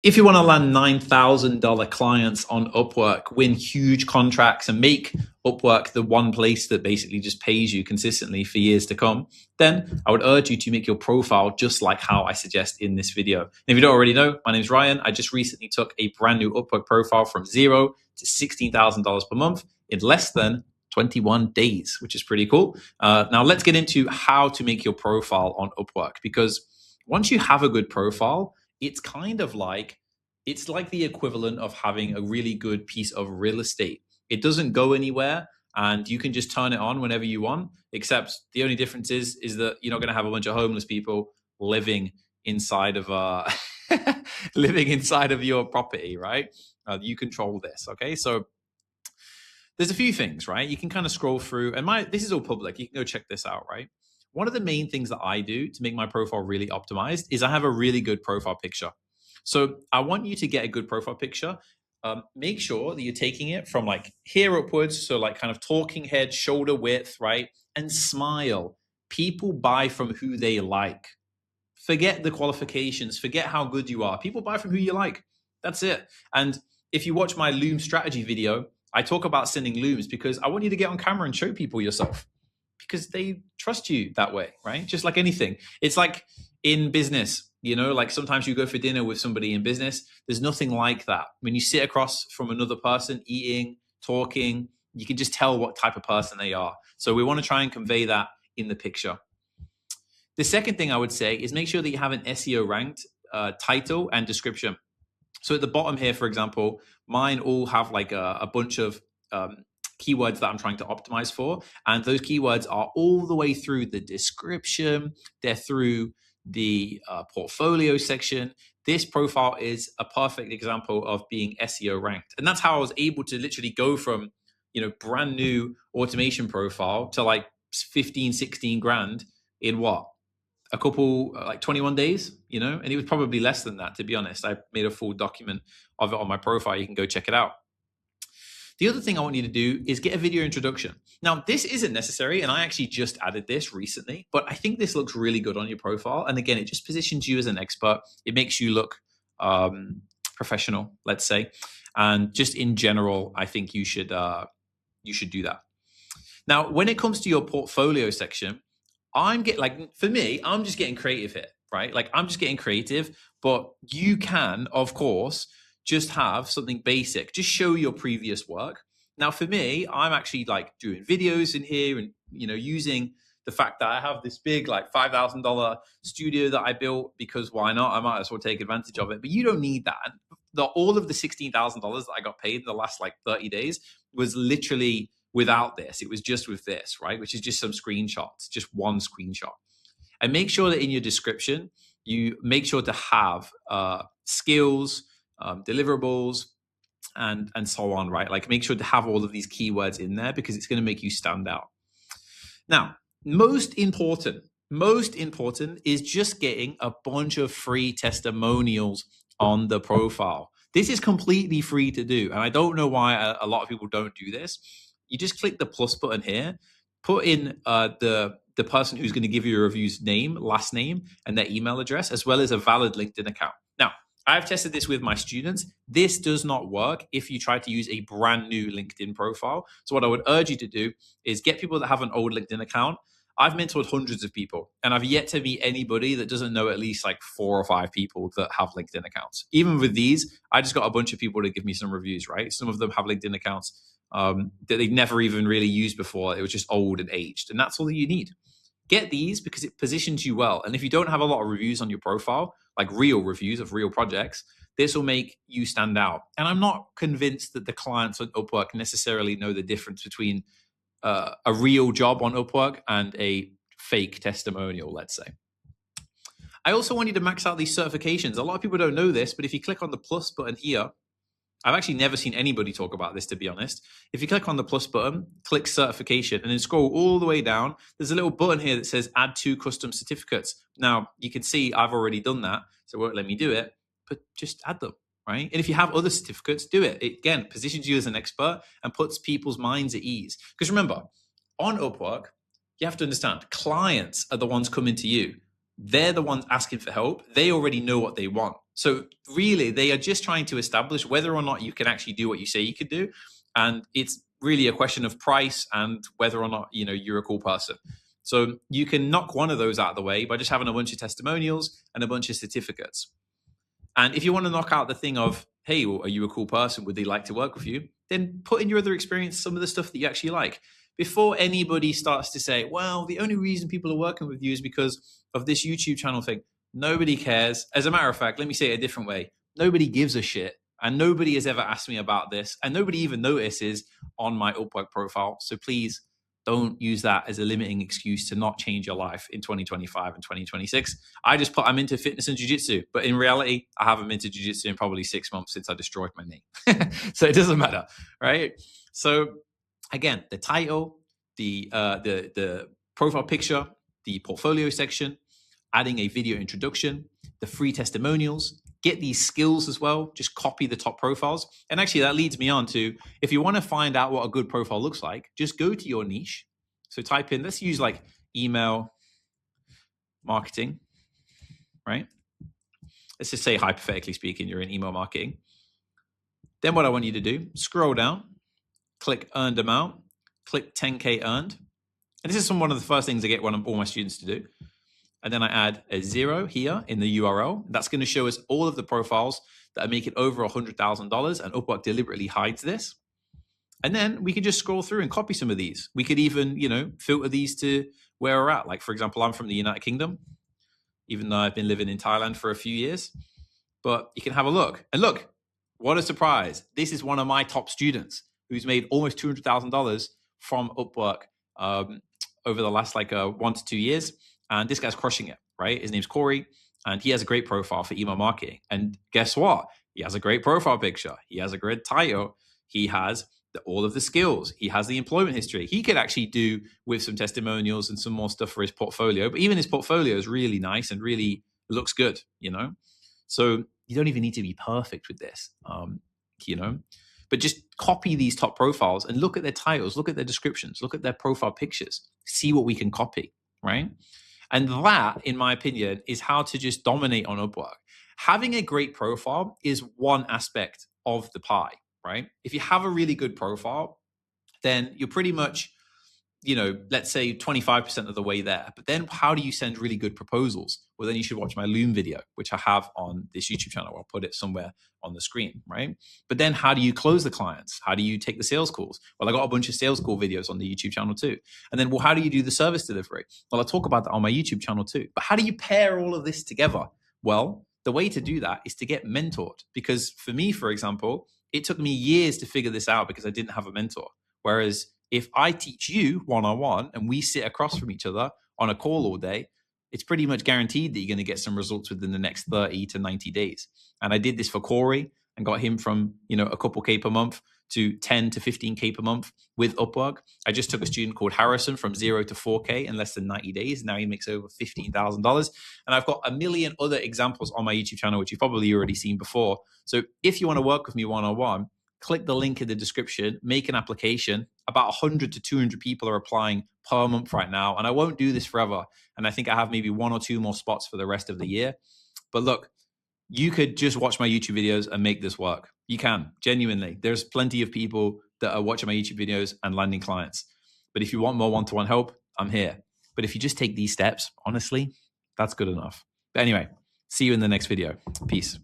If you want to land $9,000 clients on Upwork, win huge contracts, and make Upwork the one place that basically just pays you consistently for years to come, then I would urge you to make your profile just like how I suggest in this video. And if you don't already know, my name is Ryan. I just recently took a brand new Upwork profile from zero to $16,000 per month in less than 21 days, which is pretty cool. Now let's get into how to make your profile on Upwork, because once you have a good profile, it's like the equivalent of having a really good piece of real estate. It doesn't go anywhere and you can just turn it on whenever you want, except the only difference is that you're not going to have a bunch of homeless people living inside of living inside of your property, right? You control this, okay? So there's a few things, right? You can kind of scroll through, and this is all public. You can go check this out, right? One of the main things that I do to make my profile really optimized is I have a really good profile picture. So I want you to get a good profile picture. Make sure that you're taking it from like here upwards. So like kind of talking head, shoulder width, right? And smile. People buy from who they like. Forget the qualifications. Forget how good you are. People buy from who you like. That's it. And if you watch my Loom strategy video, I talk about sending Looms because I want you to get on camera and show people yourself, because they trust you that way, right? Just like anything. It's like in business, like sometimes you go for dinner with somebody in business. There's nothing like that. When you sit across from another person, eating, talking, you can just tell what type of person they are. So we want to try and convey that in the picture. The second thing I would say is make sure that you have an SEO ranked title and description. So at the bottom here, for example, mine all have like a bunch of keywords that I'm trying to optimize for. And those keywords are all the way through the description. They're through the portfolio section. This profile is a perfect example of being SEO ranked. And that's how I was able to literally go from, brand new automation profile to like 15, 16 grand in what? A couple, like 21 days, and it was probably less than that, to be honest. I made a full document of it on my profile. You can go check it out. The other thing I want you to do is get a video introduction. Now, this isn't necessary, and I actually just added this recently, but I think this looks really good on your profile. And again, it just positions you as an expert. It makes you look professional, let's say. And just in general, I think you should do that. Now, when it comes to your portfolio section, for me, I'm just getting creative here, right? Like I'm just getting creative, but you can, of course, just have something basic. Just show your previous work. Now, for me, I'm actually like doing videos in here and, using the fact that I have this big, like $5,000 studio that I built, because why not? I might as well take advantage of it, but you don't need that. All of the $16,000 that I got paid in the last like 30 days was literally without this. It was just with this, right? Which is just some screenshots, just one screenshot. And make sure that in your description, you make sure to have skills, deliverables, and so on, right? Like make sure to have all of these keywords in there because it's going to make you stand out. Now, most important is just getting a bunch of free testimonials on the profile. This is completely free to do. And I don't know why a lot of people don't do this. You just click the plus button here, put in the person who's going to give you a review's name, last name, and their email address, as well as a valid LinkedIn account. Now, I've tested this with my students. This does not work if you try to use a brand new LinkedIn profile. So what I would urge you to do is get people that have an old LinkedIn account. I've mentored hundreds of people, and I've yet to meet anybody that doesn't know at least like 4 or 5 people that have LinkedIn accounts. Even with these, I just got a bunch of people to give me some reviews, right? Some of them have LinkedIn accounts that they've never even really used before. It was just old and aged, and that's all that you need. Get these because it positions you well. And if you don't have a lot of reviews on your profile, like real reviews of real projects, this will make you stand out. And I'm not convinced that the clients on Upwork necessarily know the difference between a real job on Upwork and a fake testimonial, let's say. I also want you to max out these certifications. A lot of people don't know this, but if you click on the plus button here, I've actually never seen anybody talk about this, to be honest. If you click on the plus button, click certification, and then scroll all the way down, there's a little button here that says add 2 custom certificates. Now, you can see I've already done that, so it won't let me do it, but just add them, right? And if you have other certificates, do it. It, again, positions you as an expert and puts people's minds at ease. Because remember, on Upwork, you have to understand, clients are the ones coming to you. They're the ones asking for help. They already know what they want. So really, they are just trying to establish whether or not you can actually do what you say you could do. And it's really a question of price and whether or not, you're a cool person. So you can knock one of those out of the way by just having a bunch of testimonials and a bunch of certificates. And if you want to knock out the thing of, hey, are you a cool person? Would they like to work with you? Then put in your other experience some of the stuff that you actually like. Before anybody starts to say, well, the only reason people are working with you is because of this YouTube channel thing. Nobody cares. As a matter of fact, let me say it a different way. Nobody gives a shit. And nobody has ever asked me about this. And nobody even notices on my Upwork profile. So please don't use that as a limiting excuse to not change your life in 2025 and 2026. I just put I'm into fitness and jiu-jitsu, but in reality, I haven't been to jiu-jitsu in probably 6 months since I destroyed my knee. So it doesn't matter, right? So again, the title, the profile picture, the portfolio section, adding a video introduction, the free testimonials, get these skills as well, just copy the top profiles. And actually that leads me on to, if you want to find out what a good profile looks like, just go to your niche. So type in, let's use like email marketing, right? Let's just say, hypothetically speaking, you're in email marketing. Then what I want you to do, scroll down, click earned amount, click 10K earned. And this is one of the first things I get all my students to do. And then I add a 0 here in the URL. That's going to show us all of the profiles that are making over $100,000, and Upwork deliberately hides this. And then we can just scroll through and copy some of these. We could even, filter these to where we're at. Like, for example, I'm from the United Kingdom, even though I've been living in Thailand for a few years. But you can have a look. And look, what a surprise. This is one of my top students who's made almost $200,000 from Upwork over the last 1 to 2 years. And this guy's crushing it, right? His name's Corey, and he has a great profile for email marketing. And guess what? He has a great profile picture. He has a great title. He has all of the skills. He has the employment history. He could actually do with some testimonials and some more stuff for his portfolio. But even his portfolio is really nice and really looks good, So you don't even need to be perfect with this, But just copy these top profiles and look at their titles, look at their descriptions, look at their profile pictures, see what we can copy, right? And that, in my opinion, is how to just dominate on Upwork. Having a great profile is one aspect of the pie, right? If you have a really good profile, then you're pretty much, let's say 25% of the way there. But then how do you send really good proposals? Well, then you should watch my Loom video, which I have on this YouTube channel. I'll put it somewhere on the screen, right? But then how do you close the clients? How do you take the sales calls? Well, I got a bunch of sales call videos on the YouTube channel too. And then, how do you do the service delivery? Well, I'll talk about that on my YouTube channel too. But how do you pair all of this together? Well, the way to do that is to get mentored. Because for me, for example, it took me years to figure this out because I didn't have a mentor. Whereas if I teach you one-on-one and we sit across from each other on a call all day, it's pretty much guaranteed that you're going to get some results within the next 30 to 90 days. And I did this for Corey and got him from, a couple K per month to 10 to 15K per month with Upwork. I just took a student called Harrison from 0 to 4K in less than 90 days. Now he makes over $15,000. And I've got a million other examples on my YouTube channel, which you've probably already seen before. So if you want to work with me one-on-one, click the link in the description, make an application. About 100 to 200 people are applying per month right now. And I won't do this forever. And I think I have maybe 1 or 2 more spots for the rest of the year. But look, you could just watch my YouTube videos and make this work. You can, genuinely. There's plenty of people that are watching my YouTube videos and landing clients. But if you want more one-to-one help, I'm here. But if you just take these steps, honestly, that's good enough. But anyway, see you in the next video. Peace.